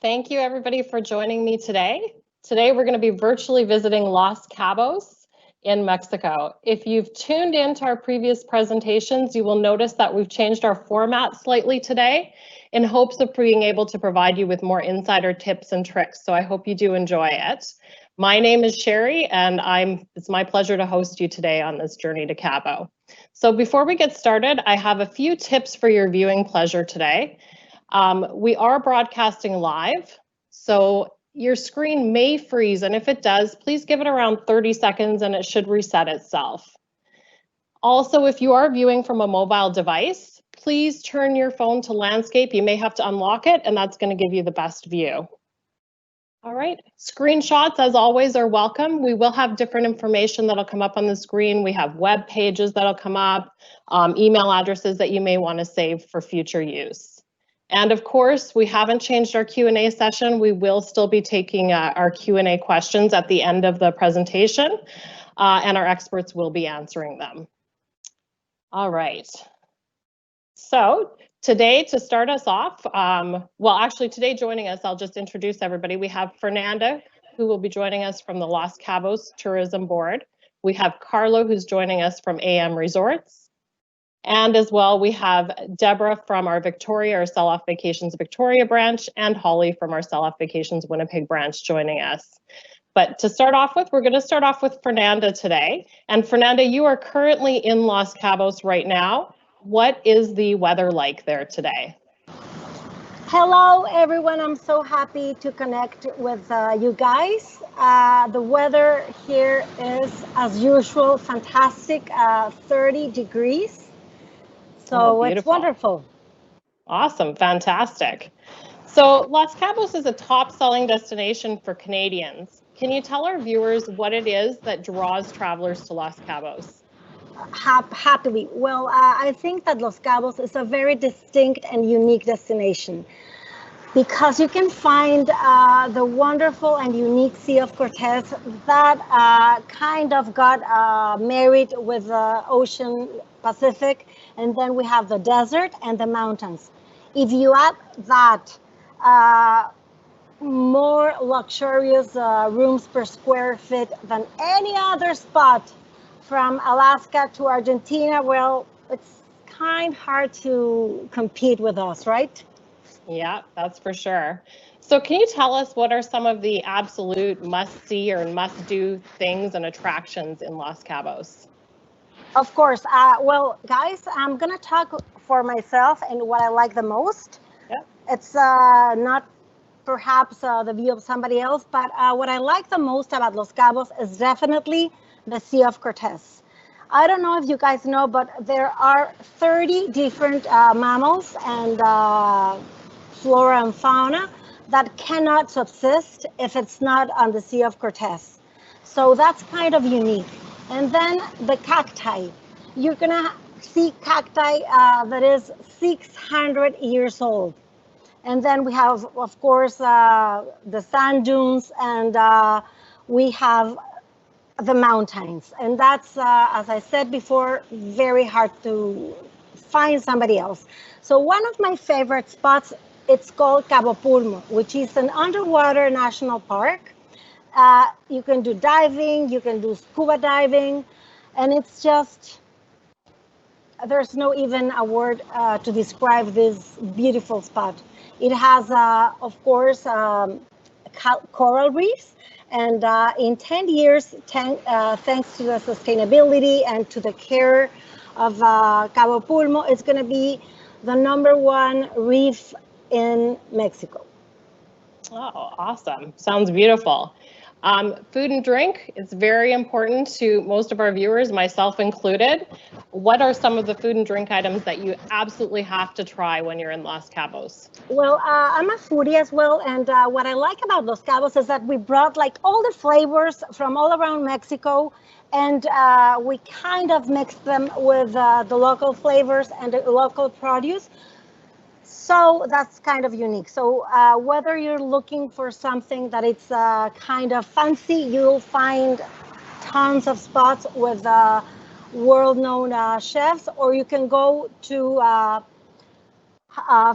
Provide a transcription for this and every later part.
Thank you everybody for joining me today. Today we're going to be virtually visiting Los Cabos in Mexico. If you've tuned into our previous presentations, you will notice that we've changed our format slightly today in hopes of being able to provide you with more insider tips and tricks. So I hope you do enjoy it. My name is Sherry and it's my pleasure to host you today on this journey to Cabo. So before we get started, I have a few tips for your viewing pleasure today. We are broadcasting live, so your screen may freeze, and if it does, please give it around 30 seconds and it should reset itself. Also, if you are viewing from a mobile device, please turn your phone to landscape. You may have to unlock it, and that's going to give you the best view. All right, screenshots, as always, are welcome. We will have different information that'll come up on the screen. We have web pages that'll come up, email addresses that you may want to save for future use. And of course, we haven't changed our Q&A session. We will still be taking our Q&A questions at the end of the presentation, and our experts will be answering them. All right. So today, to start us off, today joining us, I'll just introduce everybody. We have Fernanda, who will be joining us from the Los Cabos Tourism Board. We have Carlo, who's joining us from AM Resorts. And as well, we have Deborah from our SelloffVacations Victoria branch, and Holly from our SelloffVacations Winnipeg branch joining us. But to start off with, we're going to start off with Fernanda today. And Fernanda, you are currently in Los Cabos right now. What is the weather like there today? Hello, everyone. I'm so happy to connect with you guys. The weather here is, as usual, fantastic, 30 degrees. So it's wonderful. Awesome, fantastic. So Los Cabos is a top-selling destination for Canadians. Can you tell our viewers what it is that draws travelers to Los Cabos? Happily. Well, I think that Los Cabos is a very distinct and unique destination because you can find the wonderful and unique Sea of Cortez that kind of got married with the Ocean Pacific, and then we have the desert and the mountains. If you add that more luxurious rooms per square feet than any other spot from Alaska to Argentina, well, it's kind of hard to compete with us, right? Yeah, that's for sure. So can you tell us what are some of the absolute must-see or must-do things and attractions in Los Cabos? Of course. Well, guys, I'm going to talk for myself and what I like the most. Yep. It's not perhaps the view of somebody else, but what I like the most about Los Cabos is definitely the Sea of Cortez. I don't know if you guys know, but there are 30 different mammals and flora and fauna that cannot subsist if it's not on the Sea of Cortez. So that's kind of unique. And then the cacti. You're gonna see cacti that is 600 years old. And then we have, of course, the sand dunes, and we have the mountains. And that's, as I said before, very hard to find somebody else. So one of my favorite spots, it's called Cabo Pulmo, which is an underwater national park. You can do diving, you can do scuba diving, and it's just, there's no even a word to describe this beautiful spot. It has, of course, coral reefs, and in 10 years, thanks to the sustainability and to the care of Cabo Pulmo, it's going to be the #1 reef in Mexico. Oh, awesome. Sounds beautiful. Food and drink is very important to most of our viewers, myself included. What are some of the food and drink items that you absolutely have to try when you're in Los Cabos? Well, I'm a foodie as well, and what I like about Los Cabos is that we brought like all the flavors from all around Mexico, and we kind of mixed them with the local flavors and the local produce. So that's kind of unique. So whether you're looking for something that it's kind of fancy, you'll find tons of spots with world-known chefs, or you can go to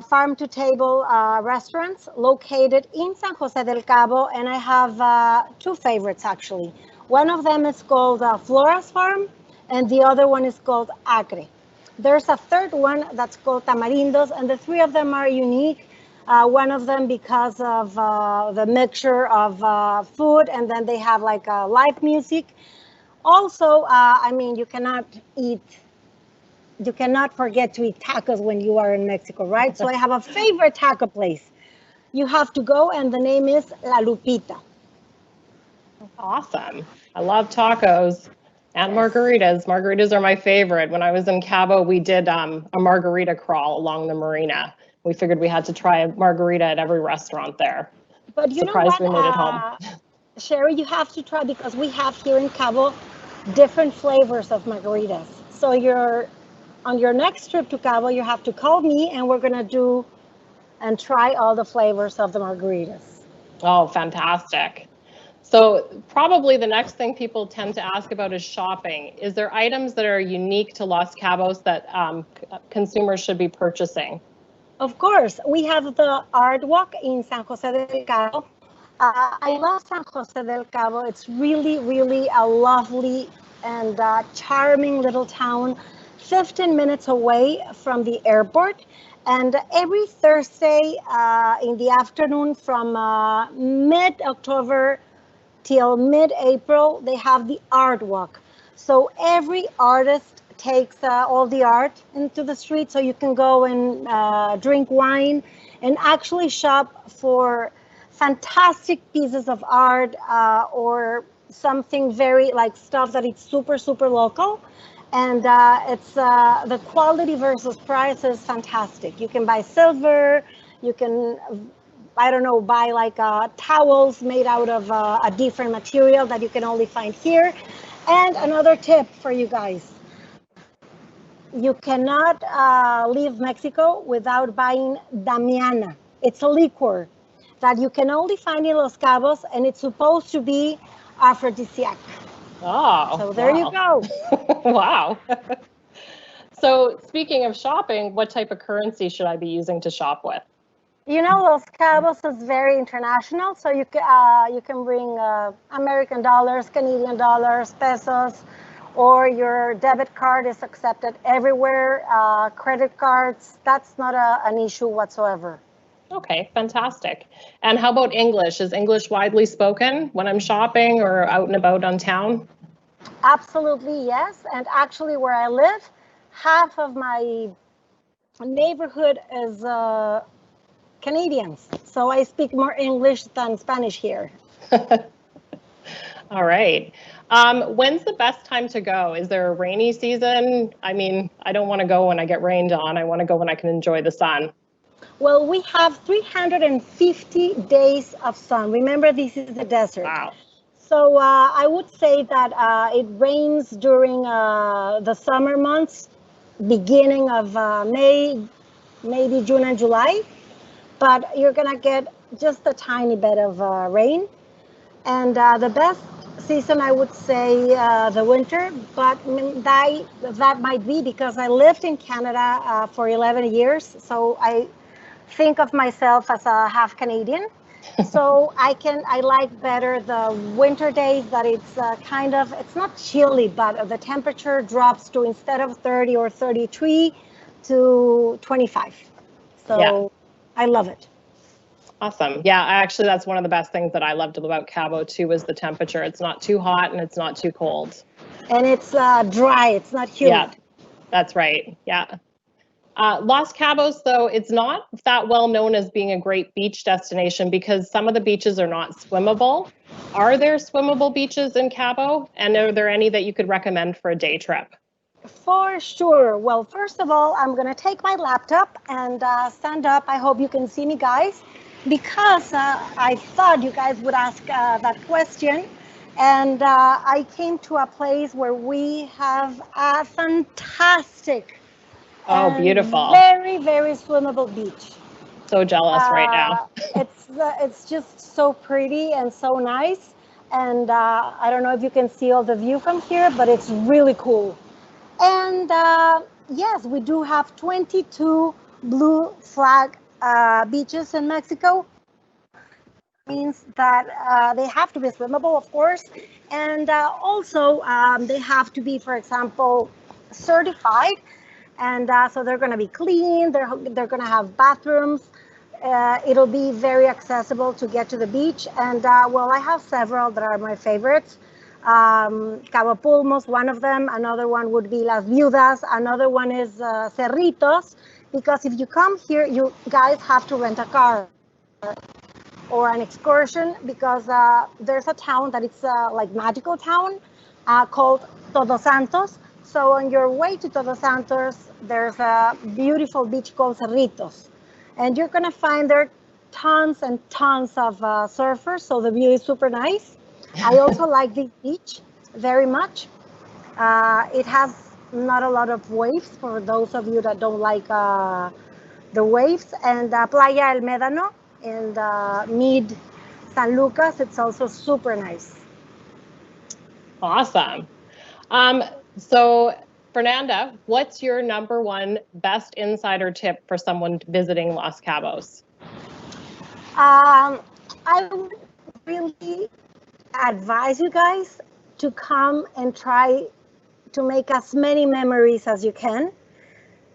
farm-to-table restaurants located in San Jose del Cabo, and I have two favorites actually. One of them is called Flora Farm, and the other one is called Acre. There's a third one that's called Tamarindos, and the three of them are unique. One of them because of the mixture of food, and then they have like live music. Also, I mean, you cannot forget to eat tacos when you are in Mexico, right? So I have a favorite taco place. You have to go, and the name is La Lupita. Awesome. I love tacos and margaritas. Margaritas are my favorite. When I was in Cabo, we did a margarita crawl along the marina. We figured we had to try a margarita at every restaurant there. But you Surprised know what, we made it home. Sherry, you have to try, because we have here in Cabo different flavors of margaritas. So on your next trip to Cabo, you have to call me, and we're gonna do and try all the flavors of the margaritas. Oh, fantastic. So probably the next thing people tend to ask about is shopping. Is there items that are unique to Los Cabos that consumers should be purchasing? Of course, we have the art walk in San Jose del Cabo. I love San Jose del Cabo. It's really, really a lovely and charming little town, 15 minutes away from the airport. And every Thursday in the afternoon from mid-October till mid-April, they have the art walk. So every artist takes all the art into the street, so you can go and drink wine and actually shop for fantastic pieces of art or something very like stuff that it's super, super local. And it's the quality versus price is fantastic. You can buy silver, you can, I don't know, buy like towels made out of a different material that you can only find here. And another tip for you guys, you cannot leave Mexico without buying Damiana. It's a liquor that you can only find in Los Cabos, and it's supposed to be aphrodisiac. Oh, so there you go. Wow. So speaking of shopping, what type of currency should I be using to shop with? You know, Los Cabos is very international, so you can bring American dollars, Canadian dollars, pesos, or your debit card is accepted everywhere. Credit cards, that's not an issue whatsoever. Okay, fantastic. And how about English? Is English widely spoken when I'm shopping or out and about on town? Absolutely, yes. And actually, where I live, half of my neighborhood is Canadians. So I speak more English than Spanish here. All right. When's the best time to go? Is there a rainy season? I mean, I don't want to go when I get rained on. I want to go when I can enjoy the sun. Well, we have 350 days of sun. Remember, this is the desert. Wow. So I would say that it rains during the summer months, beginning of May, maybe June and July. But you're going to get just a tiny bit of rain. And the best season, I would say the winter, but that might be because I lived in Canada for 11 years. So I think of myself as a half Canadian. So I like better the winter days that it's it's not chilly, but the temperature drops to, instead of 30 or 33 to 25. So yeah. I love it. Awesome. Yeah, actually, that's one of the best things that I loved about Cabo too, is the temperature. It's not too hot and it's not too cold. And it's dry. It's not humid. Yeah, that's right. Yeah. Los Cabos, though, it's not that well known as being a great beach destination because some of the beaches are not swimmable. Are there swimmable beaches in Cabo? And are there any that you could recommend for a day trip? For sure. Well, first of all, I'm going to take my laptop and stand up. I hope you can see me, guys, because I thought you guys would ask that question. And I came to a place where we have a fantastic, beautiful, very, very swimmable beach. So jealous right now. It's just so pretty and so nice. And I don't know if you can see all the view from here, but it's really cool. And yes, we do have 22 blue flag beaches in Mexico. Means that they have to be swimmable, of course, and also they have to be, for example, certified, and so they're going to be clean. They're going to have bathrooms. It'll be very accessible to get to the beach, and well, I have several that are my favorites. Cabo Pulmo, one of them. Another one would be Las Viudas. Another one is Cerritos, because if you come here, you guys have to rent a car or an excursion, because there's a town that it's like magical town called Todos Santos. So on your way to Todos Santos, there's a beautiful beach called Cerritos, and you're gonna find there tons and tons of surfers. So the view is super nice. I also like this beach very much. It has not a lot of waves for those of you that don't like the waves, and Playa El Médano in the mid San Lucas, it's also super nice. Awesome. So Fernanda, what's your number one best insider tip for someone visiting Los Cabos? I would really advise you guys to come and try to make as many memories as you can,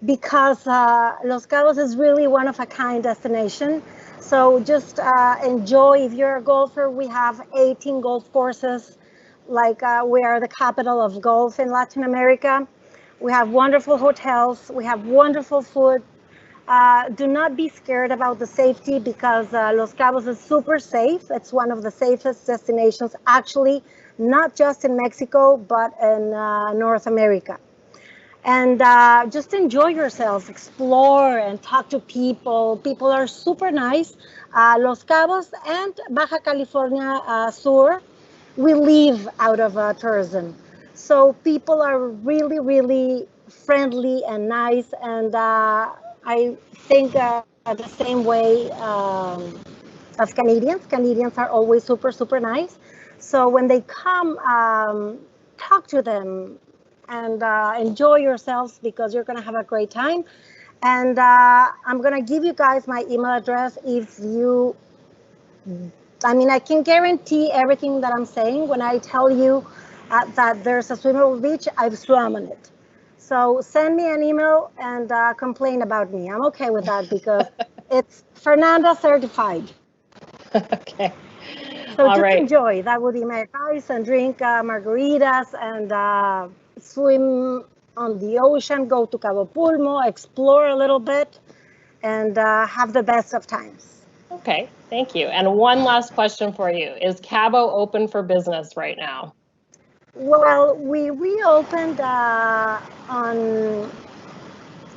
because Los Cabos is really one of a kind destination. So just enjoy. If you're a golfer, we have 18 golf courses. Like we are the capital of golf in Latin America. We have wonderful hotels. We have wonderful food. Do not be scared about the safety, because Los Cabos is super safe. It's one of the safest destinations, actually, not just in Mexico, but in North America. And just enjoy yourselves, explore and talk to people. People are super nice. Los Cabos and Baja California Sur, we live out of tourism. So people are really, really friendly and nice. And I think the same way as Canadians. Canadians are always super, super nice. So when they come, talk to them and enjoy yourselves, because you're going to have a great time. And I'm going to give you guys my email address. If you, I mean, I can guarantee everything that I'm saying when I tell you that there's a swimmable beach. I've swum on it. So send me an email and complain about me. I'm okay with that, because it's Fernanda certified. Okay. So All just right. enjoy. That would be my advice, and drink margaritas and swim on the ocean, go to Cabo Pulmo, explore a little bit, and have the best of times. Okay, thank you. And one last question for you. Is Cabo open for business right now? Well, we reopened on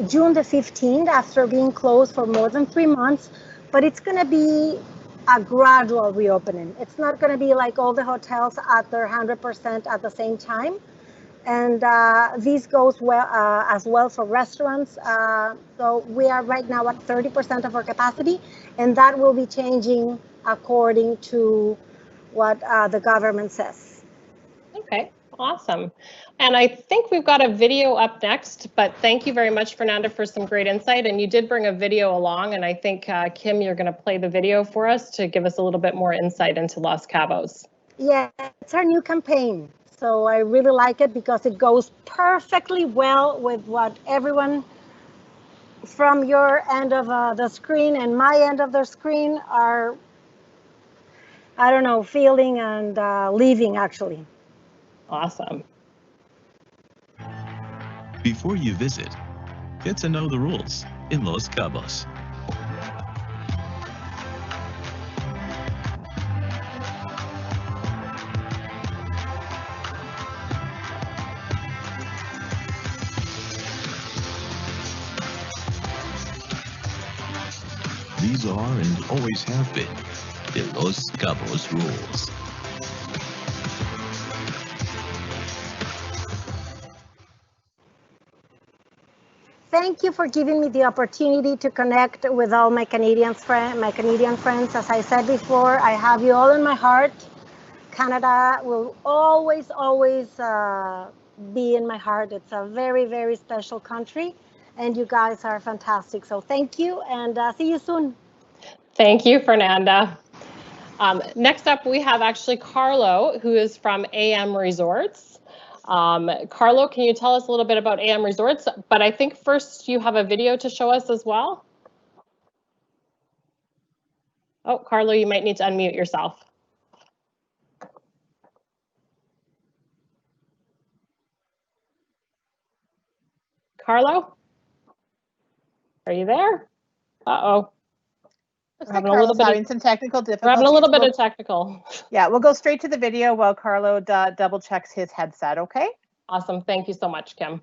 June the 15th after being closed for more than 3 months, but it's going to be a gradual reopening. It's not going to be like all the hotels at their 100% at the same time. And this goes well as well for restaurants. So we are right now at 30% of our capacity, and that will be changing according to what the government says. Okay, awesome. And I think we've got a video up next, but thank you very much, Fernanda, for some great insight. And you did bring a video along, and I think, Kim, you're going to play the video for us to give us a little bit more insight into Los Cabos. Yeah, it's our new campaign. So I really like it, because it goes perfectly well with what everyone from your end of the screen and my end of the screen are, I don't know, feeling and living, actually. Awesome. Before you visit, get to know the rules in Los Cabos. These are and always have been the Los Cabos rules. Thank you for giving me the opportunity to connect with all my Canadian friends. As I said before, I have you all in my heart. Canada will always, always be in my heart. It's a very, very special country. and you guys are fantastic. So thank you, and see you soon. Thank you, Fernanda. Next up, we have actually Carlo, who is from AM Resorts. Carlo, can you tell us a little bit about AM Resorts? But I think first you have a video to show us as well. Oh, Carlo, you might need to unmute yourself. Carlo? Are you there? Uh-oh. Looks like Carlo's having some technical difficulties. We're having a little bit of technical. Yeah, we'll go straight to the video while Carlo double checks his headset, okay? Awesome. Thank you so much, Kim.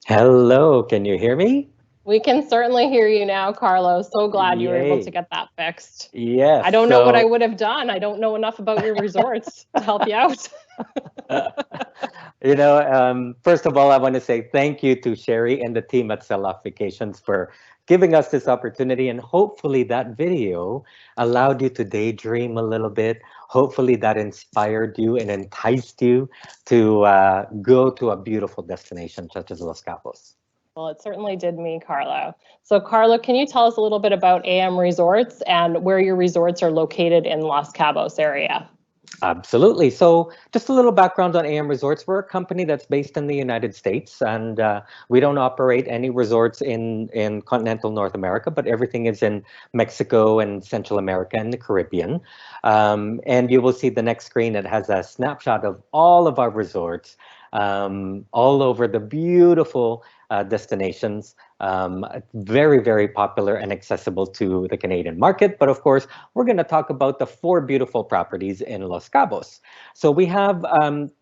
Hello, can you hear me? We can certainly hear you now, Carlo. So glad you were able to get that fixed. Yes. I don't know what I would have done. I don't know enough about your resorts to help you out. First of all, I want to say thank you to Sherry and the team at SelloffVacations for giving us this opportunity. And hopefully that video allowed you to daydream a little bit. Hopefully that inspired you and enticed you to go to a beautiful destination such as Los Cabos. Well, it certainly did me, Carlo. So Carlo, can you tell us a little bit about AM Resorts and where your resorts are located in Los Cabos area? Absolutely. So just a little background on AM Resorts. We're a company that's based in the United States, and we don't operate any resorts in continental North America, but everything is in Mexico and Central America and the Caribbean. And you will see the next screen. It has a snapshot of all of our resorts all over the beautiful destinations, very, very popular and accessible to the Canadian market. But of course, we're going to talk about the 4 beautiful properties in Los Cabos. So we have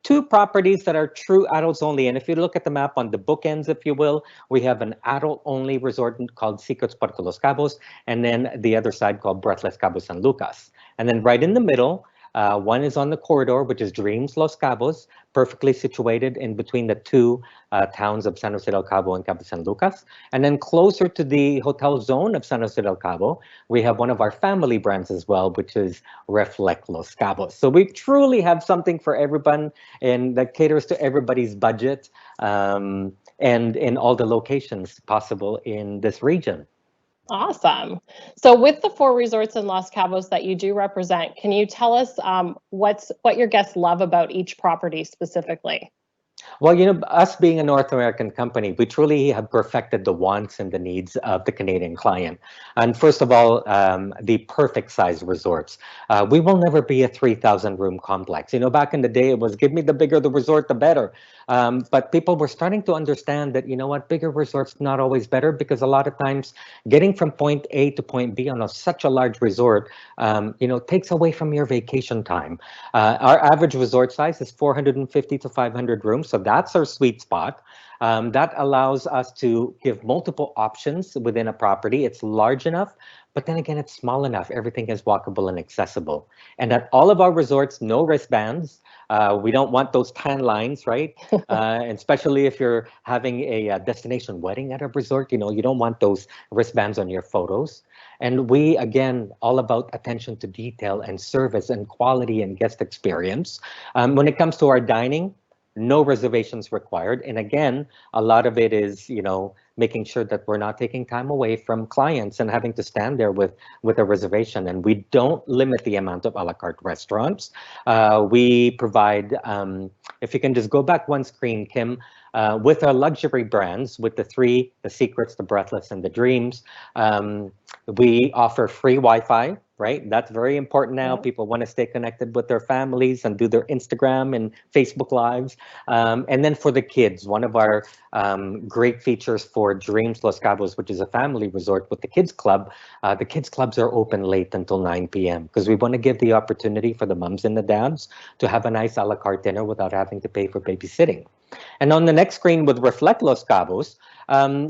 2 properties that are true adults only. And if you look at the map on the bookends, if you will, we have an adult only resort called Cerritos Beach, Los Cabos, and then the other side called Breathless Cabo San Lucas. And then right in the middle, One is on the corridor, which is Dreams Los Cabos, perfectly situated in between the two towns of San Jose del Cabo and Cabo San Lucas. And then closer to the hotel zone of San Jose del Cabo, we have one of our family brands as well, which is Reflect Los Cabos. So we truly have something for everyone, and that caters to everybody's budget, and in all the locations possible in this region. Awesome. So with the 4 resorts in Los Cabos that you do represent, can you tell us what your guests love about each property specifically? Well, you know, us being a North American company, we truly have perfected the wants and the needs of the Canadian client. And first of all, the perfect size resorts. We will never be a 3,000 room complex. You know, back in the day, it was give me the bigger the resort, the better. But people were starting to understand that, you know what, bigger resorts not always better, because a lot of times getting from point A to point B on such a large resort, you know, takes away from your vacation time. Our average resort size is 450 to 500 rooms. So that's our sweet spot. That allows us to give multiple options within a property. It's large enough, but then again, it's small enough. Everything is walkable and accessible. And at all of our resorts, no wristbands. We don't want those tan lines, right? And especially if you're having a destination wedding at a resort, you know, you don't want those wristbands on your photos. And we, again, all about attention to detail and service and quality and guest experience. When it comes to our dining, no reservations required. And again, a lot of it is, you know, making sure that we're not taking time away from clients and having to stand there with a reservation. And we don't limit the amount of a la carte restaurants. We provide, if you can just go back one screen, Kim, with our luxury brands, with the Secrets, the Breathless, and the Dreams, we offer free Wi-Fi, right? That's very important now. People want to stay connected with their families and do their Instagram and Facebook lives. And then for the kids, one of our great features for Dreams Los Cabos, which is a family resort with the kids club, the kids clubs are open late until 9 p.m. because we want to give the opportunity for the moms and the dads to have a nice a la carte dinner without having to pay for babysitting. And on the next screen with Reflect Los Cabos,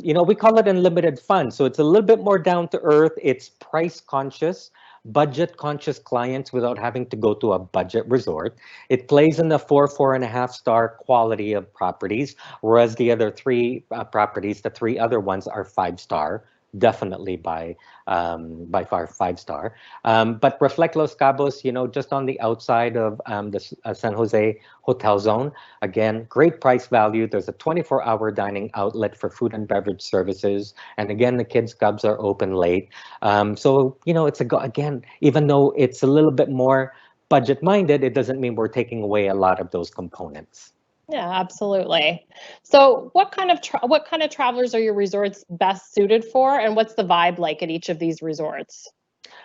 you know, we call it unlimited fun. So it's a little bit more down to earth. It's price conscious, budget conscious clients without having to go to a budget resort. It plays in the 4.5 star quality of properties, whereas the other 3 properties, the 3 other ones are 5-star. Definitely by far 5-star. But Reflect Los Cabos, you know, just on the outside of the San Jose hotel zone, again, great price value. There's a 24-hour dining outlet for food and beverage services. And again, the kids' clubs are open late. So, you know, it's again, even though it's a little bit more budget minded, it doesn't mean we're taking away a lot of those components. Yeah, absolutely. So what kind of travelers are your resorts best suited for, and what's the vibe like at each of these resorts?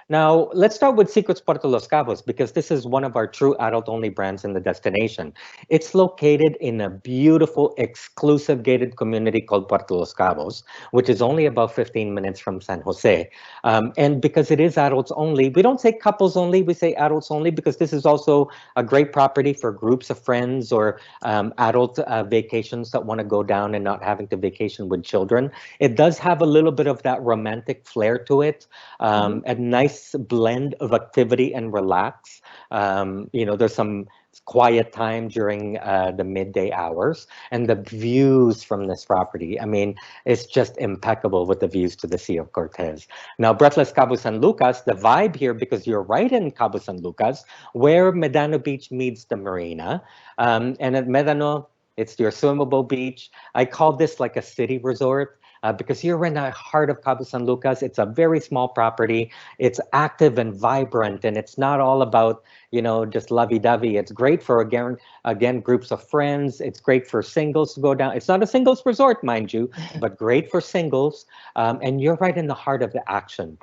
Now, let's start with Secrets Puerto Los Cabos, because this is one of our true adult-only brands in the destination. It's located in a beautiful, exclusive gated community called Puerto Los Cabos, which is only about 15 minutes from San Jose. And because it is adults only, we don't say couples only, we say adults only, because this is also a great property for groups of friends or adult vacations that want to go down and not having to vacation with children. It does have a little bit of that romantic flair to it, a nice blend of activity and relax. You know, there's some quiet time during the midday hours, and the views from this property, I mean, it's just impeccable with the views to the Sea of Cortez. Now, Breathless Cabo San Lucas, the vibe here, because you're right in Cabo San Lucas, where Medano Beach meets the marina, and at Medano, it's your swimmable beach. I call this like a city resort. Because you're in the heart of Cabo San Lucas. It's a very small property. It's active and vibrant, and it's not all about, you know, just lovey-dovey. It's great for, again, groups of friends. It's great for singles to go down. It's not a singles resort, mind you, but great for singles. And you're right in the heart of the action.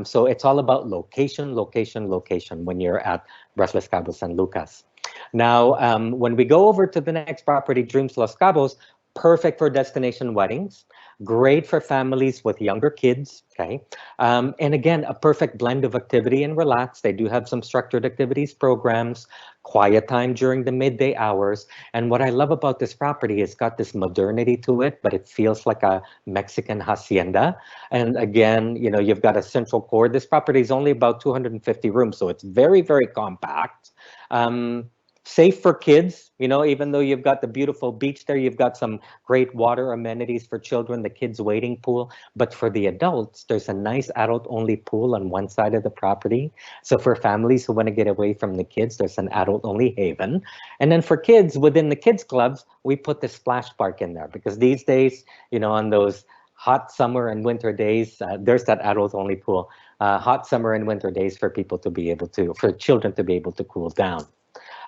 So it's all about location, location, location when you're at Breathless Cabo San Lucas. Now, when we go over to the next property, Dreams Los Cabos, perfect for destination weddings, great for families with younger kids, okay? And again, a perfect blend of activity and relax. They do have some structured activities programs, quiet time during the midday hours. And what I love about this property is it's got this modernity to it, but it feels like a Mexican hacienda. And again, you know, you've got a central core. This property is only about 250 rooms, so it's very, very compact. Safe for kids, you know, even though you've got the beautiful beach there, you've got some great water amenities for children, the kids waiting pool. But for the adults, there's a nice adult-only pool on one side of the property. So for families who want to get away from the kids, there's an adult-only haven. And then for kids, within the kids clubs, we put the splash park in there because these days, you know, on those hot summer and winter days, there's that adult-only pool. Hot summer and winter days for people to be able to, for children to be able to cool down.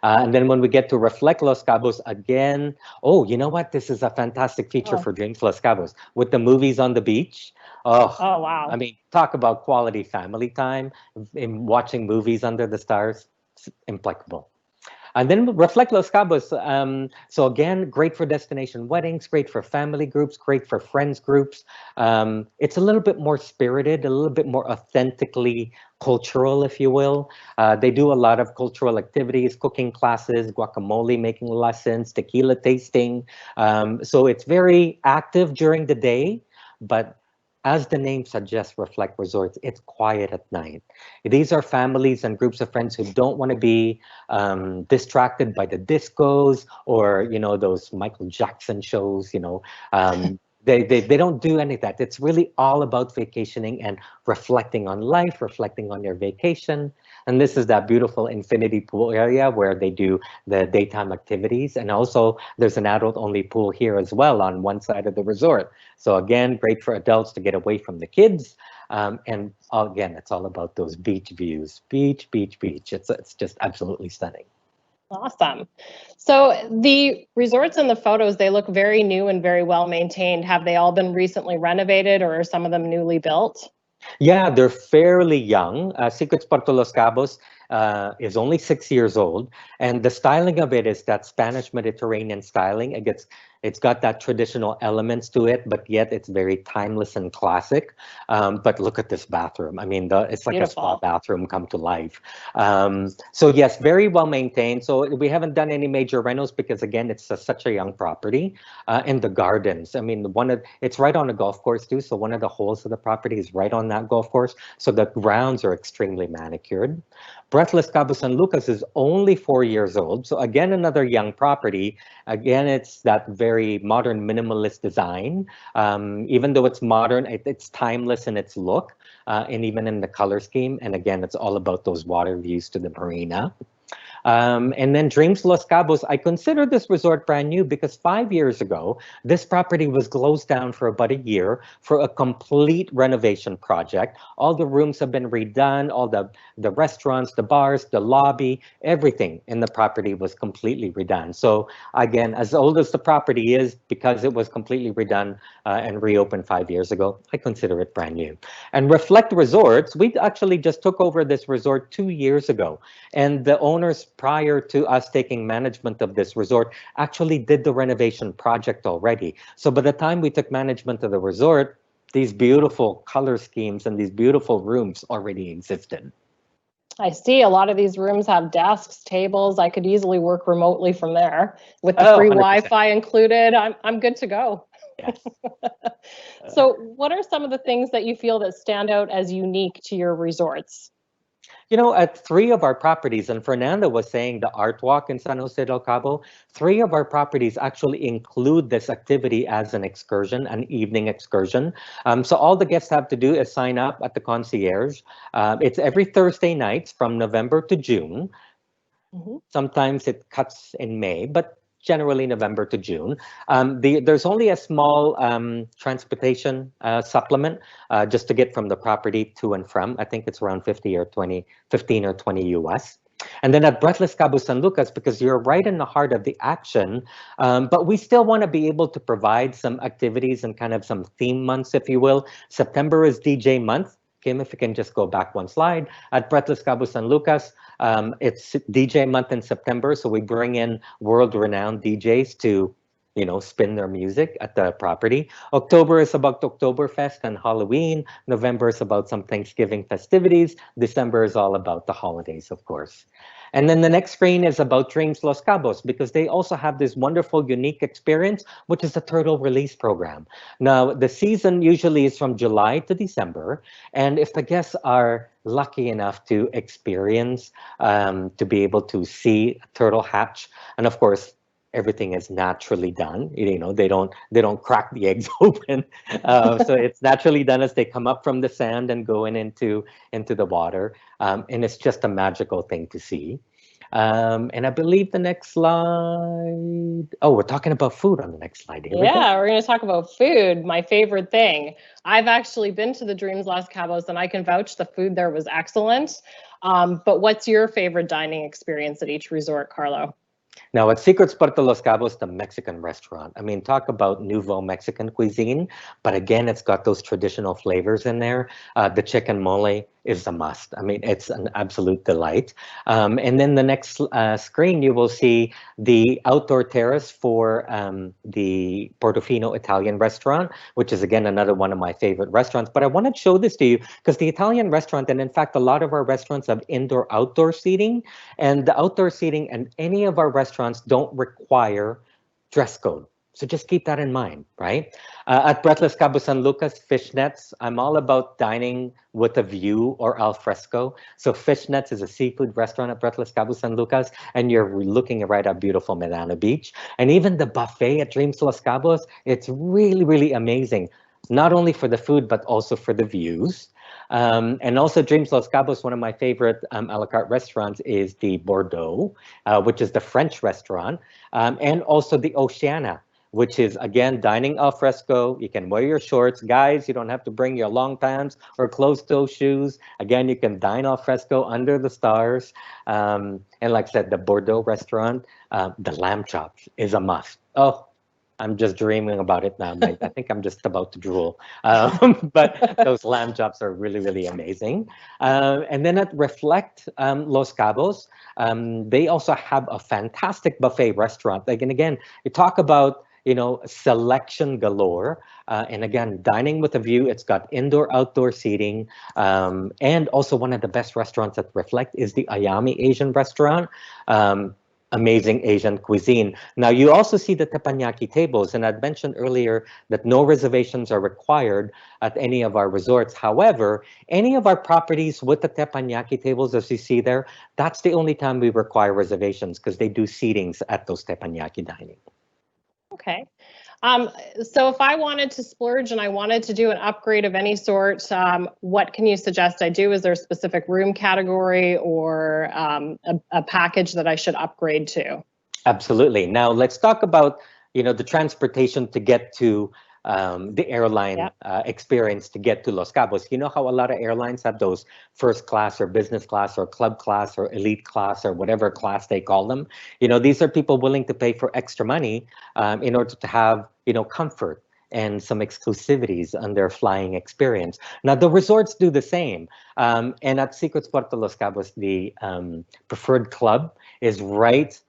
And then when we get to Reflect Los Cabos again, oh, you know what? This is a fantastic feature for Dreams Los Cabos with the movies on the beach. Oh, wow. I mean, talk about quality family time in watching movies under the stars. It's impeccable. And then Reflect Los Cabos. So again, great for destination weddings, great for family groups, great for friends groups. It's a little bit more spirited, a little bit more authentically cultural, if you will. They do a lot of cultural activities, cooking classes, guacamole making lessons, tequila tasting. So it's very active during the day, but as the name suggests, Reflect Resorts, it's quiet at night. These are families and groups of friends who don't want to be distracted by the discos or, you know, those Michael Jackson shows, you know. They don't do any of that. It's really all about vacationing and reflecting on life, reflecting on your vacation. And this is that beautiful infinity pool area where they do the daytime activities. And also there's an adult-only pool here as well on one side of the resort. So again, great for adults to get away from the kids. And again, it's all about those beach views. Beach, beach, beach. It's just absolutely stunning. Awesome. So the resorts in the photos, they look very new and very well maintained. Have they all been recently renovated or are some of them newly built? Yeah, they're fairly young. Secrets Puerto Los Cabos is only 6 years old. And the styling of it is that Spanish Mediterranean styling. It's got that traditional elements to it, but yet it's very timeless and classic. But look at this bathroom. I mean, it's like beautiful. A spa bathroom come to life. So yes, very well maintained. So we haven't done any major renos because again, it's such a young property. And the gardens, I mean, it's right on a golf course too. So one of the holes of the property is right on that golf course. So the grounds are extremely manicured. Breathless Cabo San Lucas is only 4 years old. So again, another young property. Again, it's that very modern minimalist design. Even though it's modern, it's timeless in its look and even in the color scheme. And again, it's all about those water views to the marina. And then Dreams Los Cabos, I consider this resort brand new because 5 years ago, this property was closed down for about a year for a complete renovation project. All the rooms have been redone, all the restaurants, the bars, the lobby, everything in the property was completely redone. So again, as old as the property is, because it was completely redone and reopened 5 years ago, I consider it brand new. And Reflect Resorts, we actually just took over this resort 2 years ago. And the owners, prior to us taking management of this resort, actually did the renovation project already. So by the time we took management of the resort, these beautiful color schemes and these beautiful rooms already existed. I see a lot of these rooms have desks, tables. I could easily work remotely from there with the free 100%. Wi-Fi included. I'm good to go. Yes. So what are some of the things that you feel that stand out as unique to your resorts? You know, at 3 of our properties, and Fernanda was saying the Art Walk in San Jose del Cabo, 3 of our properties actually include this activity as an excursion, an evening excursion. So all the guests have to do is sign up at the concierge. It's every Thursday nights from November to June. Mm-hmm. Sometimes it cuts in May, but generally November to June. There's only a small transportation supplement just to get from the property to and from. I think it's around 15 or 20 US. And then at Breathless Cabo San Lucas, because you're right in the heart of the action, but we still want to be able to provide some activities and kind of some theme months, if you will. September is DJ month. Kim, if you can just go back one slide. At Breathless Cabo San Lucas, it's DJ month in September, so we bring in world-renowned DJs to spin their music at the property. October is about Oktoberfest and Halloween. November is about some Thanksgiving festivities. December is all about the holidays, of course. And then the next screen is about Dreams Los Cabos, because they also have this wonderful, unique experience, which is a turtle release program. Now, the season usually is from July to December. And if the guests are lucky enough to experience, to be able to see a turtle hatch, and of course, everything is naturally done. They don't crack the eggs open. So it's naturally done as they come up from the sand and go into the water. And it's just a magical thing to see. And I believe the next slide. Oh, we're talking about food on the next slide. Here we're going to talk about food, my favorite thing. I've actually been to the Dreams Los Cabos, and I can vouch the food there was excellent. But what's your favorite dining experience at each resort, Carlo? Now, at Secrets Puerto Los Cabos, the Mexican restaurant. I mean, talk about nouveau Mexican cuisine, but again, it's got those traditional flavors in there. The chicken mole is a must. I mean, it's an absolute delight. And then the next screen, you will see the outdoor terrace for the Portofino Italian restaurant, which is, again, another one of my favorite restaurants. But I want to show this to you because the Italian restaurant, and in fact, a lot of our restaurants have indoor-outdoor seating, and the outdoor seating and any of our restaurants don't require dress code. So just keep that in mind, right? At Breathless Cabo San Lucas, fishnets. I'm all about dining with a view or al fresco. So fishnets is a seafood restaurant at Breathless Cabo San Lucas, and you're looking right at beautiful Medana Beach. And even the buffet at Dreams Los Cabos, it's really, really amazing. Not only for the food, but also for the views. And also Dreams Los Cabos, one of my favorite a la carte restaurants is the Bordeaux, which is the French restaurant, and also the Oceana, which is, again, dining al fresco. You can wear your shorts. Guys, you don't have to bring your long pants or closed-toe shoes. Again, you can dine al fresco under the stars. And like I said, the Bordeaux restaurant, the lamb chops is a must. Oh, I'm just dreaming about it now. I think I'm just about to drool. But those lamb chops are really, really amazing. And then at Reflect Los Cabos, they also have a fantastic buffet restaurant. And again, you talk about selection galore. And again, dining with a view. It's got indoor-outdoor seating. And also one of the best restaurants at Reflect is the Ayami Asian restaurant. Amazing Asian cuisine. Now, you also see the teppanyaki tables, and I'd mentioned earlier that no reservations are required at any of our resorts. However, any of our properties with the teppanyaki tables, as you see there, that's the only time we require reservations because they do seatings at those teppanyaki dining. Okay. So if I wanted to splurge and I wanted to do an upgrade of any sort, what can you suggest I do? Is there a specific room category or a package that I should upgrade to? Absolutely. Now let's talk about, the transportation to get to the airline experience to get to Los Cabos. You know how a lot of airlines have those first class or business class or club class or elite class or whatever class they call them. These are people willing to pay for extra money in order to have, comfort and some exclusivities on their flying experience. Now, the resorts do the same. And at Secrets Puerto Los Cabos, the preferred club is right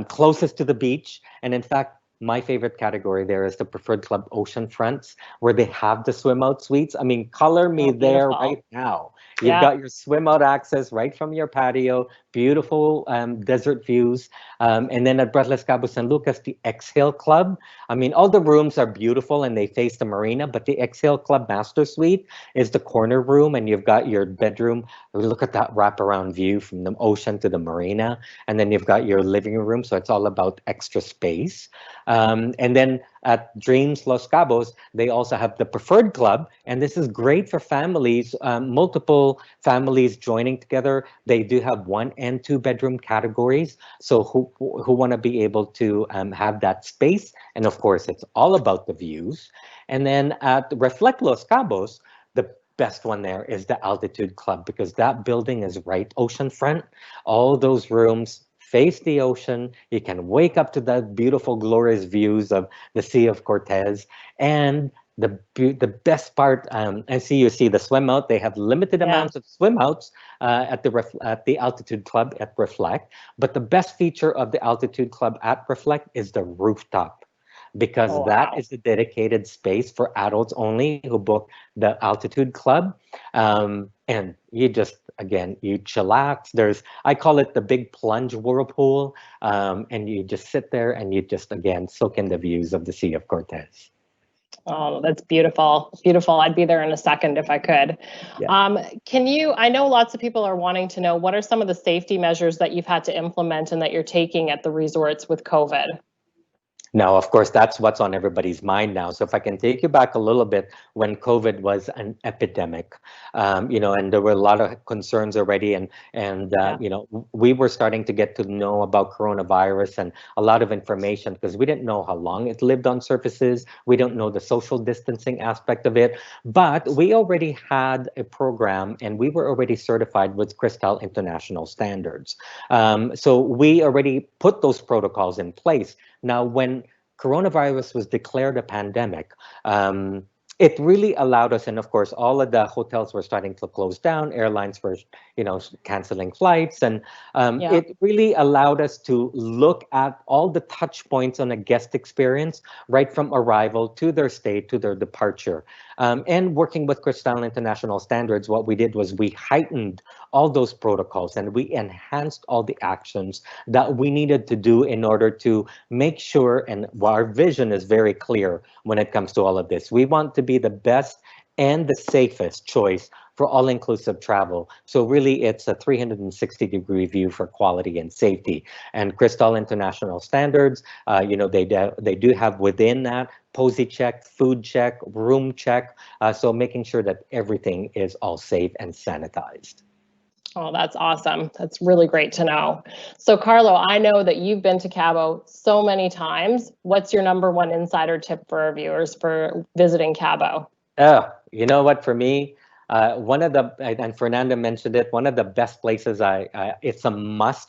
closest to the beach. And in fact, my favorite category there is the preferred club ocean fronts, where they have the swim out suites. I mean, color me there right now. You've got your swim out access right from your patio, beautiful desert views. And then at Breathless Cabo San Lucas, the Exhale Club. I mean, all the rooms are beautiful and they face the marina, but the Exhale Club Master Suite is the corner room, and you've got your bedroom. Look at that wraparound view from the ocean to the marina. And then you've got your living room, so it's all about extra space. And then at Dreams Los Cabos, they also have the Preferred Club, and this is great for families, multiple families joining together. They do have 1 and 2 bedroom categories, so who want to be able to have that space. And of course, it's all about the views. And then at Reflect Los Cabos, the best one there is the Altitude Club, because that building is right oceanfront. All those rooms face the ocean. You can wake up to the beautiful, glorious views of the Sea of Cortez. And the best part, I see you see the swim out. They have limited amounts of swim outs at the Altitude Club at Reflect. But the best feature of the Altitude Club at Reflect is the rooftop. because Oh, that wow. is a dedicated space for adults only who book the Altitude Club. And you just, again, you chillax. I call it the big plunge whirlpool. And you just sit there and you just, again, soak in the views of the Sea of Cortez. Oh, that's beautiful. Beautiful. I'd be there in a second if I could. Yeah. I know lots of people are wanting to know, what are some of the safety measures that you've had to implement and that you're taking at the resorts with COVID? Now, of course, that's what's on everybody's mind now. So if I can take you back a little bit, when COVID was an epidemic, and there were a lot of concerns already, and we were starting to get to know about coronavirus and a lot of information because we didn't know how long it lived on surfaces. We don't know the social distancing aspect of it, but we already had a program and we were already certified with Crystal International Standards. So we already put those protocols in place. Now, when coronavirus was declared a pandemic, it really allowed us, and of course, all of the hotels were starting to close down, airlines were, canceling flights, and it really allowed us to look at all the touch points on a guest experience, right from arrival to their stay to their departure. And working with Crystal International Standards, what we did was we heightened all those protocols and we enhanced all the actions that we needed to do in order to make sure, and our vision is very clear when it comes to all of this. We want to be the best and the safest choice for all-inclusive travel. So really, it's a 360-degree view for quality and safety. And Crystal International Standards, they do have within that posy check, food check, room check. So making sure that everything is all safe and sanitized. Oh, that's awesome. That's really great to know. So Carlo, I know that you've been to Cabo so many times. What's your number one insider tip for our viewers for visiting Cabo? Oh, you know what, for me, and Fernanda mentioned it, one of the best places it's a must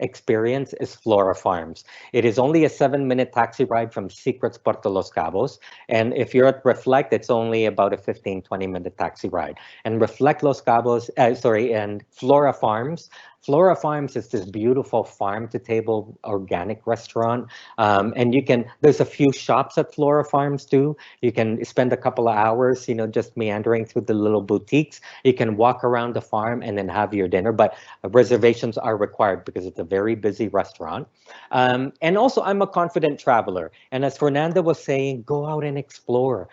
experience is Flora Farms. It is only a 7-minute taxi ride from Secrets Puerto Los Cabos. And if you're at Reflect, it's only about a 15-20-minute taxi ride. And Reflect Los Cabos, and Flora Farms. Flora Farms is this beautiful farm-to-table organic restaurant. And there's a few shops at Flora Farms too. You can spend a couple of hours, just meandering through the little boutiques. You can walk around the farm and then have your dinner, but reservations are required because it's a very busy restaurant. And also, I'm a confident traveler. And as Fernanda was saying, go out and explore.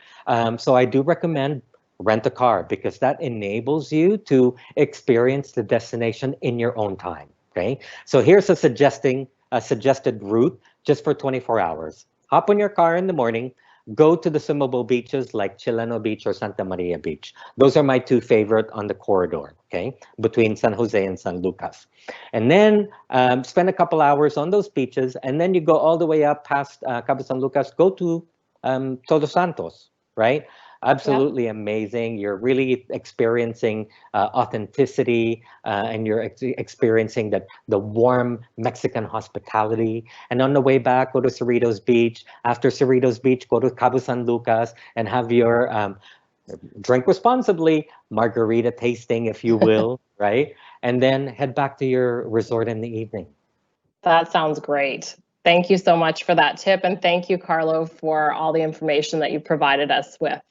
So I do recommend rent a car because that enables you to experience the destination in your own time. Okay, so here's a suggested route just for 24 hours. Hop on your car in the morning, go to the swimmable beaches like Chileno Beach or Santa Maria Beach. Those are my two favorite on the corridor, okay, between San Jose and San Lucas. And then spend a couple hours on those beaches, and then you go all the way up past Cabo San Lucas, go to Todos Santos, right? Absolutely amazing. You're really experiencing authenticity, and you're experiencing the warm Mexican hospitality. And on the way back, go to Cerritos Beach. After Cerritos Beach, go to Cabo San Lucas and have your drink responsibly, margarita tasting, if you will, right? And then head back to your resort in the evening. That sounds great. Thank you so much for that tip. And thank you, Carlo, for all the information that you provided us with.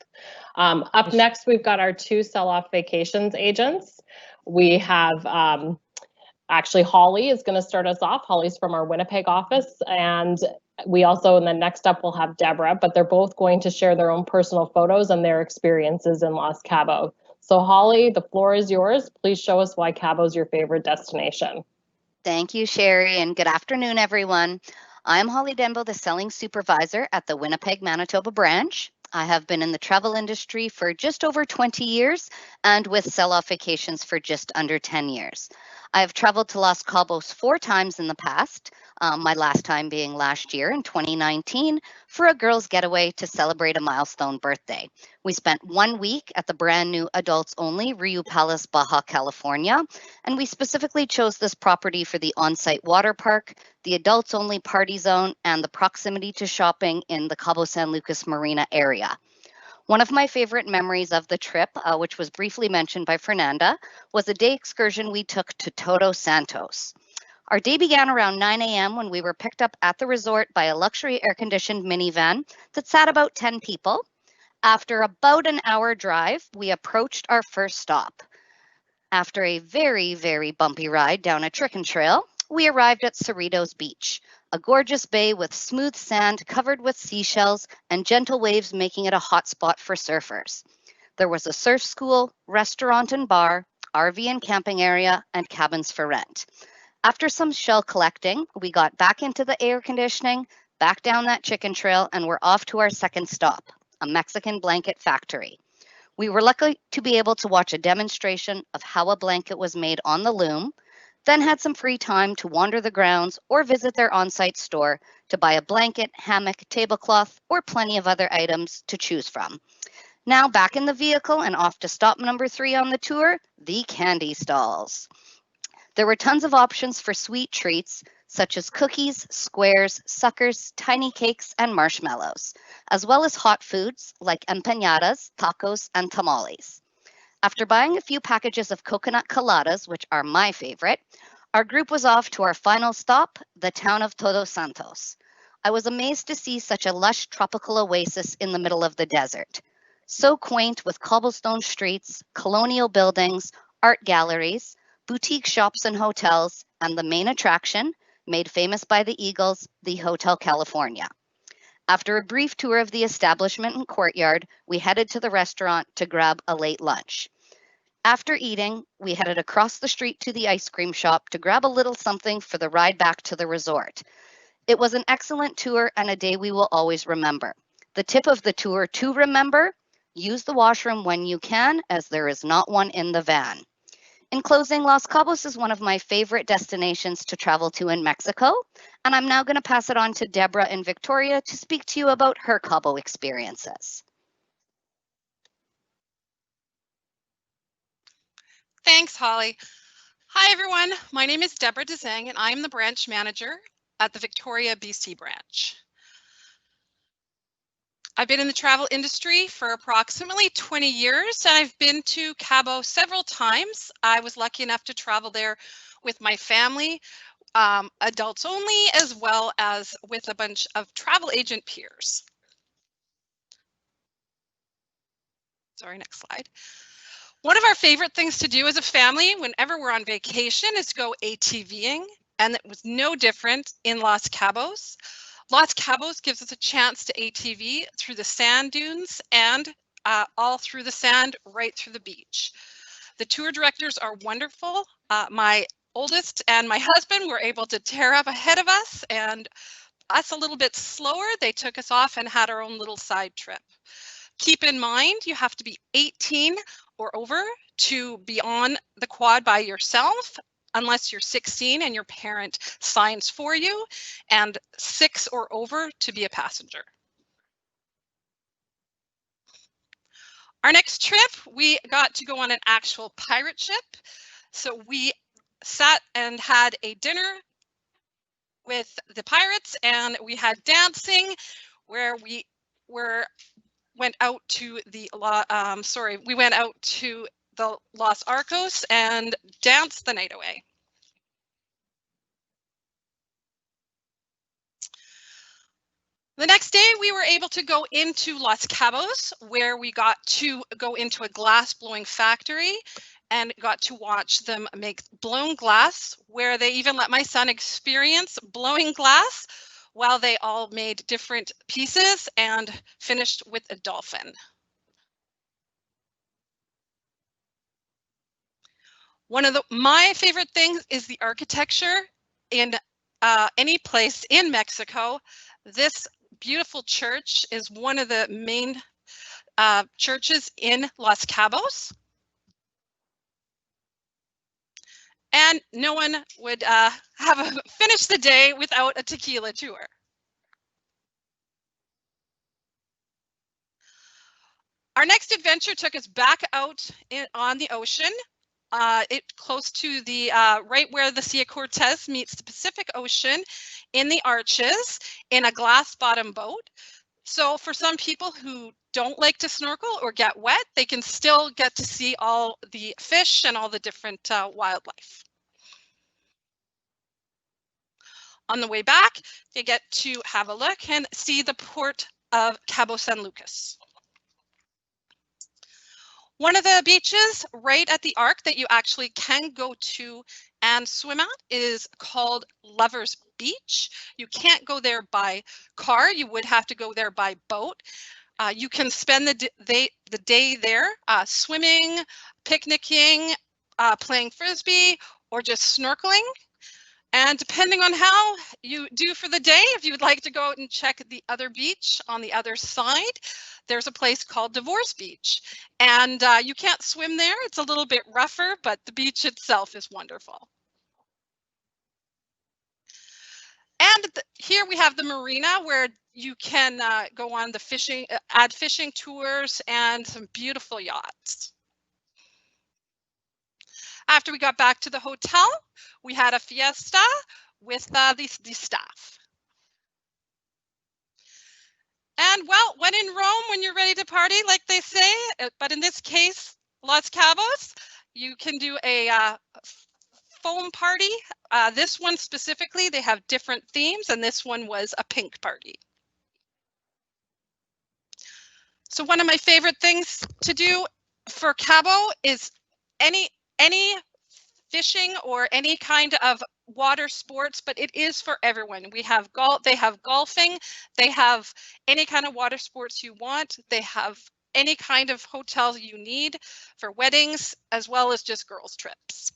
Up next, we've got our two SelloffVacations agents. We have actually Holly is going to start us off. Holly's from our Winnipeg office. And we also, in the next up, we'll have Deborah, but they're both going to share their own personal photos and their experiences in Los Cabos. So Holly, the floor is yours. Please show us why Cabo is your favorite destination. Thank you, Sherry, and good afternoon, everyone. I'm Holly Denbo, the selling supervisor at the Winnipeg, Manitoba branch. I have been in the travel industry for just over 20 years and with SelloffVacations for just under 10 years. I have traveled to Los Cabos 4 times in the past, my last time being last year in 2019 for a girls' getaway to celebrate a milestone birthday. We spent 1 week at the brand new adults only Rio Palace, Baja California, and we specifically chose this property for the on-site water park, the adults only party zone, and the proximity to shopping in the Cabo San Lucas Marina area. One of my favorite memories of the trip, which was briefly mentioned by Fernanda, was a day excursion we took to Todos Santos. Our day began around 9 a.m. when we were picked up at the resort by a luxury air-conditioned minivan that sat about 10 people. After about an hour drive, we approached our first stop. After a very, very bumpy ride down a chicken trail, we arrived at Cerritos Beach, a gorgeous bay with smooth sand covered with seashells and gentle waves making it a hotspot for surfers. There was a surf school, restaurant and bar, RV and camping area, and cabins for rent. After some shell collecting, we got back into the air conditioning, back down that chicken trail, and we're off to our second stop, a Mexican blanket factory. We were lucky to be able to watch a demonstration of how a blanket was made on the loom, then had some free time to wander the grounds or visit their on-site store to buy a blanket, hammock, tablecloth, or plenty of other items to choose from. Now back in the vehicle and off to stop number 3 on the tour, the candy stalls. There were tons of options for sweet treats, such as cookies, squares, suckers, tiny cakes, and marshmallows, as well as hot foods like empanadas, tacos, and tamales. After buying a few packages of coconut coladas, which are my favorite, our group was off to our final stop, the town of Todos Santos. I was amazed to see such a lush tropical oasis in the middle of the desert. So quaint with cobblestone streets, colonial buildings, art galleries, boutique shops and hotels, and the main attraction, made famous by the Eagles, the Hotel California. After a brief tour of the establishment and courtyard, we headed to the restaurant to grab a late lunch. After eating, we headed across the street to the ice cream shop to grab a little something for the ride back to the resort. It was an excellent tour and a day we will always remember. The tip of the tour to remember, use the washroom when you can, as there is not one in the van. In closing, Los Cabos is one of my favorite destinations to travel to in Mexico, and I'm now going to pass it on to Deborah and Victoria to speak to you about her Cabo experiences. Thanks, Holly. Hi, everyone. My name is Deborah Dzang, and I'm the branch manager at the Victoria, BC branch. I've been in the travel industry for approximately 20 years, and I've been to Cabo several times. I was lucky enough to travel there with my family, adults only, as well as with a bunch of travel agent peers. Sorry, next slide. One of our favorite things to do as a family whenever we're on vacation is to go ATVing, and it was no different in Los Cabos. Los Cabos gives us a chance to ATV through the sand dunes and all through the sand right through the beach. The tour directors are wonderful. My oldest and my husband were able to tear up ahead of us, and us a little bit slower. They took us off and had our own little side trip. Keep in mind, you have to be 18 or over to be on the quad by yourself, unless you're 16 and your parent signs for you, and 6 or over to be a passenger. Our next trip, we got to go on an actual pirate ship. So we sat and had a dinner with the pirates, and we had dancing where we went out to the Los Arcos and danced the night away. The next day, we were able to go into Los Cabos, where we got to go into a glass blowing factory and got to watch them make blown glass, where they even let my son experience blowing glass while they all made different pieces and finished with a dolphin. One of my favorite things is the architecture in any place in Mexico. This beautiful church is one of the main churches in Los Cabos. And no one would finish the day without a tequila tour. Our next adventure took us back out on the ocean. Close to the right where the Sea of Cortez meets the Pacific Ocean in the Arches in a glass bottom boat. So for some people who don't like to snorkel or get wet, they can still get to see all the fish and all the different wildlife. On the way back, you get to have a look and see the port of Cabo San Lucas. One of the beaches right at the Arc that you actually can go to and swim at is called Lovers Beach. You can't go there by car. You would have to go there by boat. You can spend the day there swimming, picnicking, playing frisbee, or just snorkeling. And depending on how you do for the day, if you would like to go out and check the other beach on the other side, there's a place called Divorce Beach. And you can't swim there. It's a little bit rougher, but the beach itself is wonderful. And here we have the marina where you can go on the fishing, add fishing tours and some beautiful yachts. After we got back to the hotel, we had a fiesta with the staff. And well, when in Rome, when you're ready to party, like they say, but in this case, Los Cabos, you can do a foam party. This one specifically, they have different themes, and this one was a pink party. So one of my favorite things to do for Cabo is any fishing or any kind of water sports, but it is for everyone. We have they have golfing, they have any kind of water sports you want, they have any kind of hotels you need for weddings, as well as just girls' trips.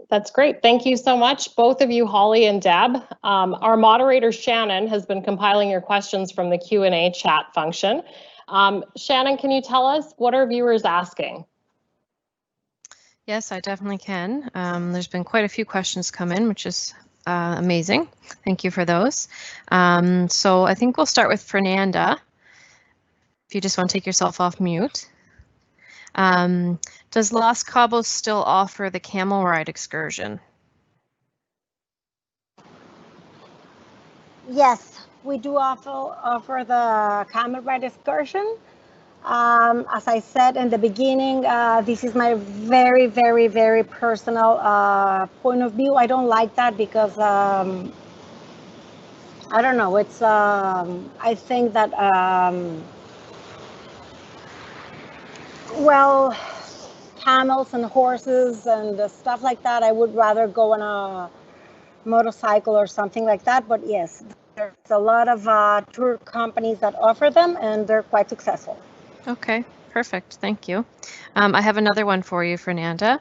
That's great. Thank you so much, both of you, Holly and Deb. Our moderator, Shannon, has been compiling your questions from the Q&A chat function. Shannon, can you tell us what are viewers asking? Yes, I definitely can. There's been quite a few questions come in, which is amazing. Thank you for those. So I think we'll start with Fernanda. If you just want to take yourself off mute. Does Los Cabos still offer the camel ride excursion? Yes, we do offer the camel ride excursion. As I said in the beginning, this is my very, very, very personal point of view. I don't like that because I don't know. It's I think that well, camels and horses and stuff like that, I would rather go on a motorcycle or something like that. But yes, there's a lot of tour companies that offer them, and they're quite successful. Okay, perfect. Thank you. I have another one for you, Fernanda.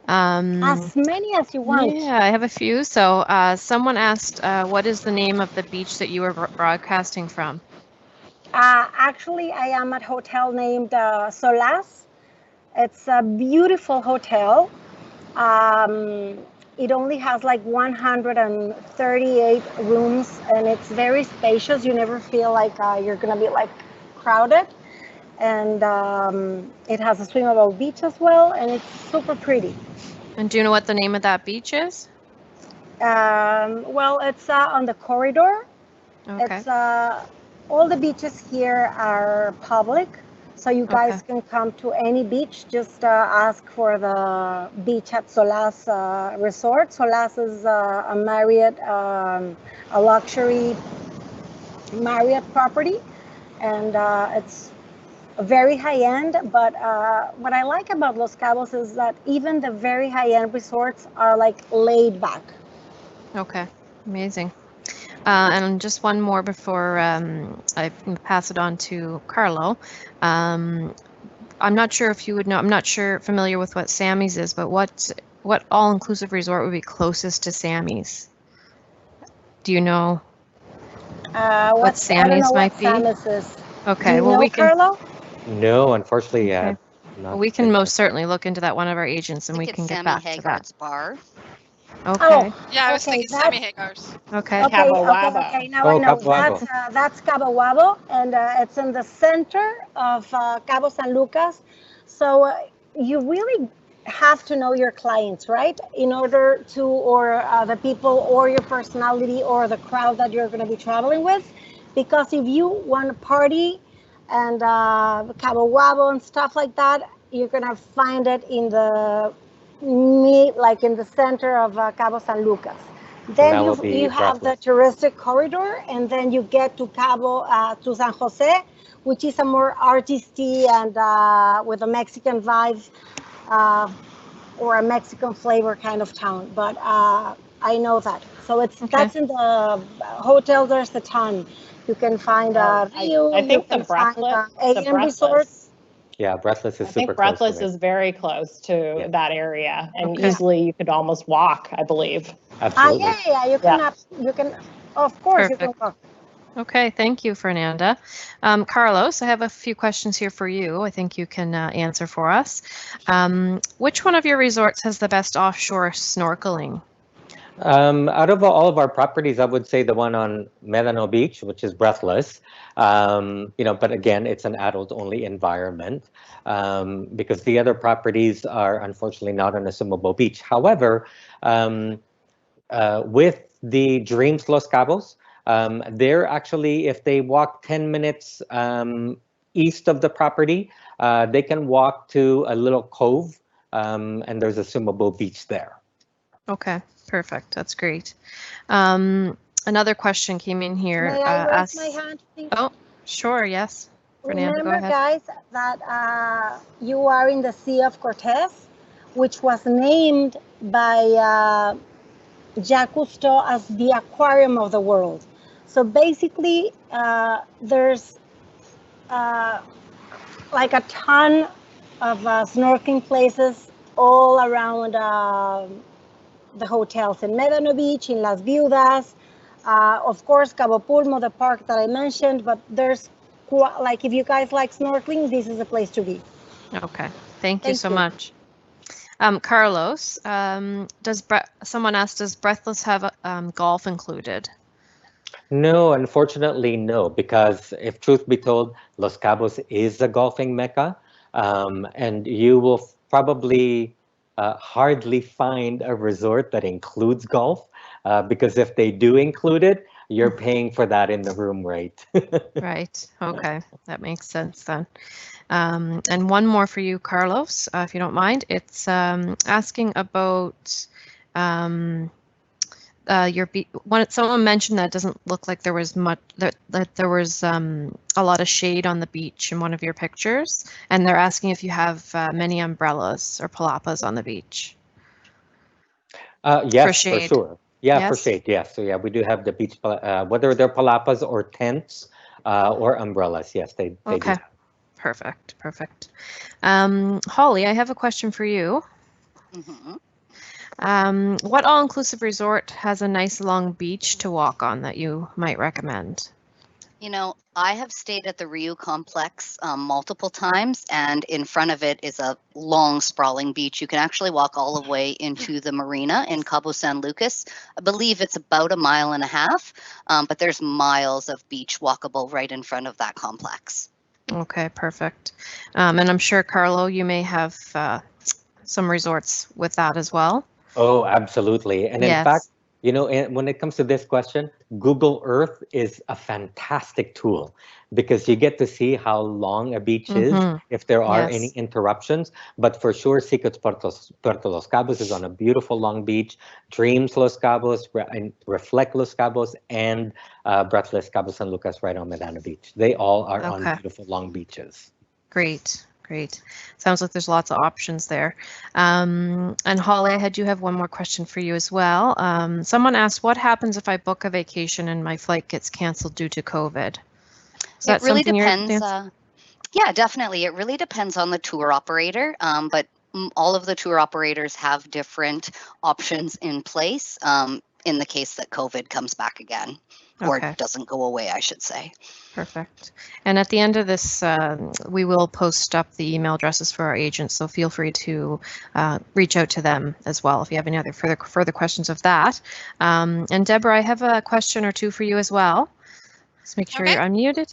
As many as you want. Yeah, I have a few. So someone asked, what is the name of the beach that you were broadcasting from? Actually, I am at a hotel named Selloff. It's a beautiful hotel. It only has like 138 rooms, and it's very spacious. You never feel like you're gonna be like crowded. And it has a swimmable beach as well, and it's super pretty. And do you know what the name of that beach is? Well, it's on the corridor. Okay. It's all the beaches here are public, so you guys can come to any beach. Just ask for the beach at Selloff Resort. Selloff is a Marriott, a luxury Marriott property, and it's very high end. But what I like about Los Cabos is that even the very high end resorts are like laid back. Okay, amazing. And just one more before I pass it on to Carlo. I'm not sure if you would know, I'm not familiar with what Sammy's is, but what all-inclusive resort would be closest to Sammy's? Do you know what Sammy's might be? Sammy's is. Okay, well, we can. Carlo? No, unfortunately, okay. Well, we can most certainly look into that, one of our agents, and we can get back to that. Bar. Okay. Oh, yeah, I was thinking Sammy Hagar's. Okay. Cabo Wabo. Okay, now I know. That's Cabo Wabo, and it's in the center of Cabo San Lucas. So you really have to know your clients, right? In order to, or the people, or your personality, or the crowd that you're going to be traveling with. Because if you want to party and Cabo Wabo and stuff like that, you're going to find it in the meet like in the center of Cabo San Lucas. Then that will be you have the Breathless. touristic corridor, and then you get to to San Jose, which is a more artisty and with a Mexican vibe or a Mexican flavor kind of town. But I know that. So that's in the hotel. There's a ton. You can find Rio. I think you the can find Breathless, AM Resorts. Yeah, Breathless is I super think close Breathless to it. is very close to Yeah. that area, and Okay. easily you could almost walk, I believe. Absolutely. Yeah. You can. Of course, you can Perfect. walk. Okay, thank you, Fernanda. Carlos, I have a few questions here for you. I think you can answer for us. Which one of your resorts has the best offshore snorkeling? Out of all of our properties, I would say the one on Medano Beach, which is Breathless. But again, it's an adult-only environment because the other properties are unfortunately not on a swimmable beach. However, with the Dreams Los Cabos, they're actually, if they walk 10 minutes east of the property, they can walk to a little cove, and there's a swimmable beach there. Okay, perfect. That's great. Another question came in here. May I raise my hand, please? Oh, sure, yes. Fernanda, go Remember, ahead. guys, that you are in the Sea of Cortez, which was named by Jacques Cousteau as the aquarium of the world. So basically, there's like a ton of snorkeling places all around the hotels in Medano Beach, in Las Viudas, of course, Cabo Pulmo, the park that I mentioned, but there's, like, if you guys like snorkeling, this is the place to be. Okay, thank you so much. Carlos, someone asked, does Breathless have golf included? No, unfortunately, no, because if truth be told, Los Cabos is a golfing mecca, and you will probably hardly find a resort that includes golf, because if they do include it, you're paying for that in the room rate. Right. Okay, that makes sense then. And one more for you, Carlos, if you don't mind. It's asking about someone mentioned that it doesn't look like there was much, that there was a lot of shade on the beach in one of your pictures, and they're asking if you have many umbrellas or palapas on the beach. Yes, for sure. Yeah, yes? for shade. Yes. So yeah, we do have the beach, whether they're palapas or tents or umbrellas. Yes, they do. Okay. Perfect. Holly, I have a question for you. What all-inclusive resort has a nice long beach to walk on that you might recommend? You know, I have stayed at the Rio complex multiple times, and in front of it is a long, sprawling beach. You can actually walk all the way into the marina in Cabo San Lucas. I believe it's about 1.5 miles, but there's miles of beach walkable right in front of that complex. Okay, perfect. And I'm sure, Carlo, you may have some resorts with that as well. Oh, absolutely. And in fact, you know, when it comes to this question, Google Earth is a fantastic tool because you get to see how long a beach is, if there are any interruptions. But for sure, Secrets Puerto Los Cabos is on a beautiful long beach. Dreams Los Cabos, Reflect Los Cabos, and Breathless Cabo San Lucas right on Medano Beach. They all are on beautiful long beaches. Great. Sounds like there's lots of options there. And Holly, I do have one more question for you as well. Someone asked, what happens if I book a vacation and my flight gets canceled due to COVID? It really depends. Yeah, definitely. It really depends on the tour operator, but all of the tour operators have different options in place in the case that COVID comes back again. Or doesn't go away, I should say. Perfect. And at the end of this, we will post up the email addresses for our agents, so feel free to reach out to them as well if you have any other further questions of that. And Deborah, I have a question or two for you as well. Let's make sure you're unmuted.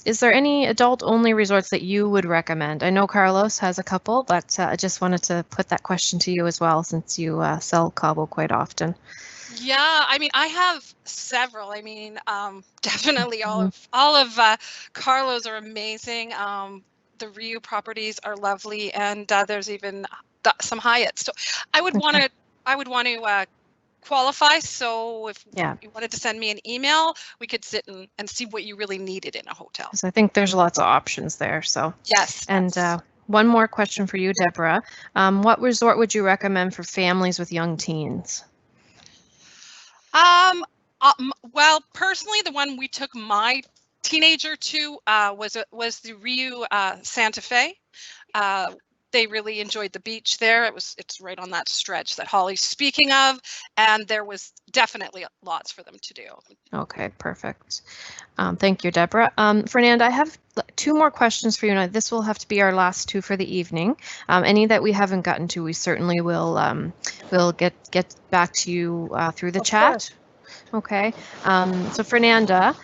Is there any adult-only resorts that you would recommend? I know Carlos has a couple, but I just wanted to put that question to you as well, since you sell Cabo quite often. Yeah, I mean, I have several. I mean, definitely all of Carlos are amazing. The Rio properties are lovely, and there's even some Hyatts. So I would want to qualify. So if you wanted to send me an email, we could sit and see what you really needed in a hotel. So I think there's lots of options there. So yes. And one more question for you, Deborah. What resort would you recommend for families with young teens? Well, personally, the one we took my teenager to was the Rio Santa Fe. They really enjoyed the beach there. It's right on that stretch that Holly's speaking of, and there was definitely lots for them to do. Okay, perfect. Thank you, Deborah. Fernanda, I have 2 more questions for you. Now, this will have to be our last 2 for the evening. Any that we haven't gotten to, we certainly will get back to you through the chat. Course. Okay. So Fernanda,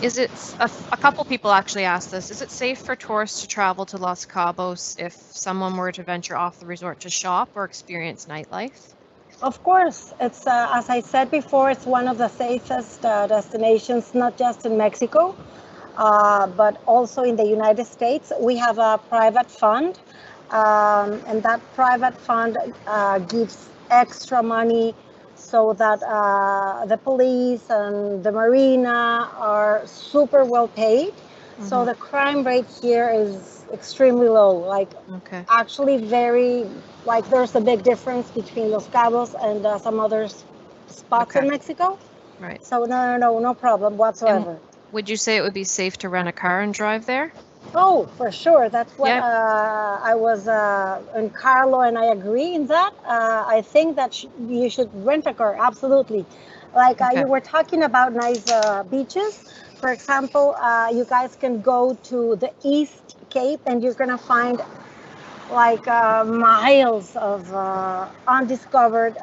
is it a couple people actually asked this? Is it safe for tourists to travel to Los Cabos if someone were to venture off the resort to shop or experience nightlife? Of course, it's as I said before, it's one of the safest destinations, not just in Mexico, but also in the United States. We have a private fund, and that private fund gives extra money so that the police and the marina are super well paid. Mm-hmm. So the crime rate here is extremely low, like actually there's a big difference between Los Cabos and some other spots in Mexico. Right. So no problem whatsoever. And would you say it would be safe to rent a car and drive there? Oh, for sure. That's what I was in Carlo, and I agree in that. I think that you should rent a car, absolutely. Like you were talking about nice beaches. For example, you guys can go to the East Cape, and you're going to find like miles of undiscovered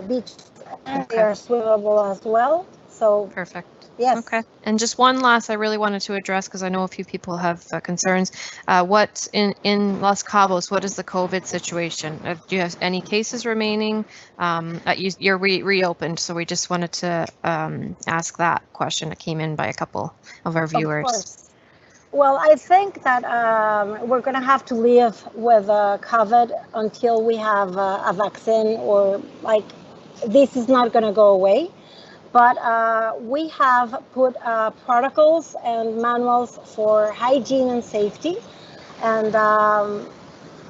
beaches, and they are swimmable as well. So perfect. Yes. Okay. And just one last I really wanted to address, because I know a few people have concerns. What in Los Cabos, what is the COVID situation? Do you have any cases remaining? You're reopened, so we just wanted to ask that question. It came in by a couple of our viewers. Of course. Well, I think that we're going to have to live with COVID until we have a vaccine, or like this is not going to go away. But we have put protocols and manuals for hygiene and safety, and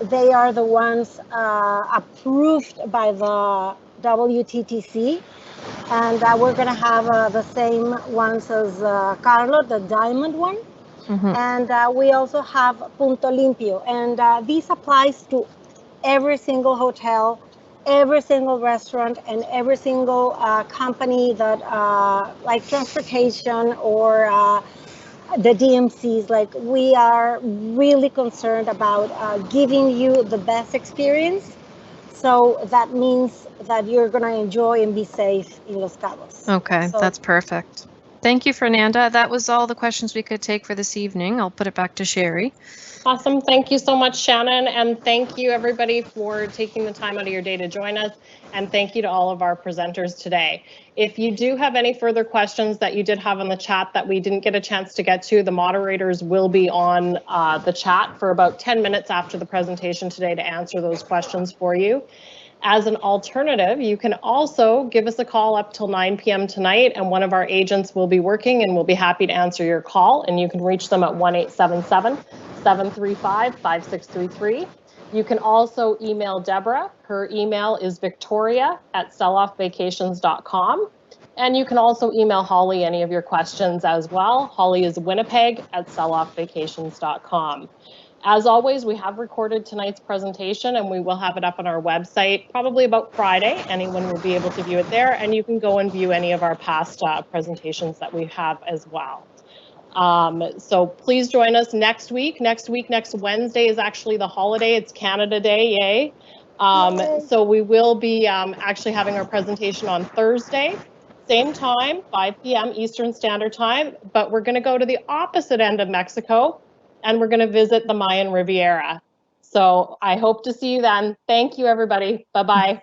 they are the ones approved by the WTTC, and we're going to have the same ones as Carlo, the diamond one. Mm-hmm. And we also have Punto Limpio, and this applies to every single hotel, every single restaurant, and every single company that like transportation or the DMCs. Like, we are really concerned about giving you the best experience. So that means that you're going to enjoy and be safe in Los Cabos. Okay, so that's perfect. Thank you, Fernanda. That was all the questions we could take for this evening. I'll put it back to Sherry. Awesome. Thank you so much, Shannon. And thank you, everybody, for taking the time out of your day to join us. And thank you to all of our presenters today. If you do have any further questions that you did have in the chat that we didn't get a chance to get to, the moderators will be on the chat for about 10 minutes after the presentation today to answer those questions for you. As an alternative, you can also give us a call up till 9 p.m. tonight, and one of our agents will be working and we'll be happy to answer your call. And you can reach them at 1-877-735-5633. You can also email Deborah. Her email is victoria@SelloffVacations.com. And you can also email Holly any of your questions as well. Holly is Winnipeg@SelloffVacations.com. As always, we have recorded tonight's presentation and we will have it up on our website probably about Friday. Anyone will be able to view it there, and you can go and view any of our past presentations that we have as well. So please join us next week. Next Wednesday is actually the holiday. It's Canada Day, yay. So we will be actually having our presentation on Thursday, same time, 5 p.m. Eastern Standard Time, but we're going to go to the opposite end of Mexico, and we're going to visit the Mayan Riviera. So I hope to see you then. Thank you, everybody. Bye-bye.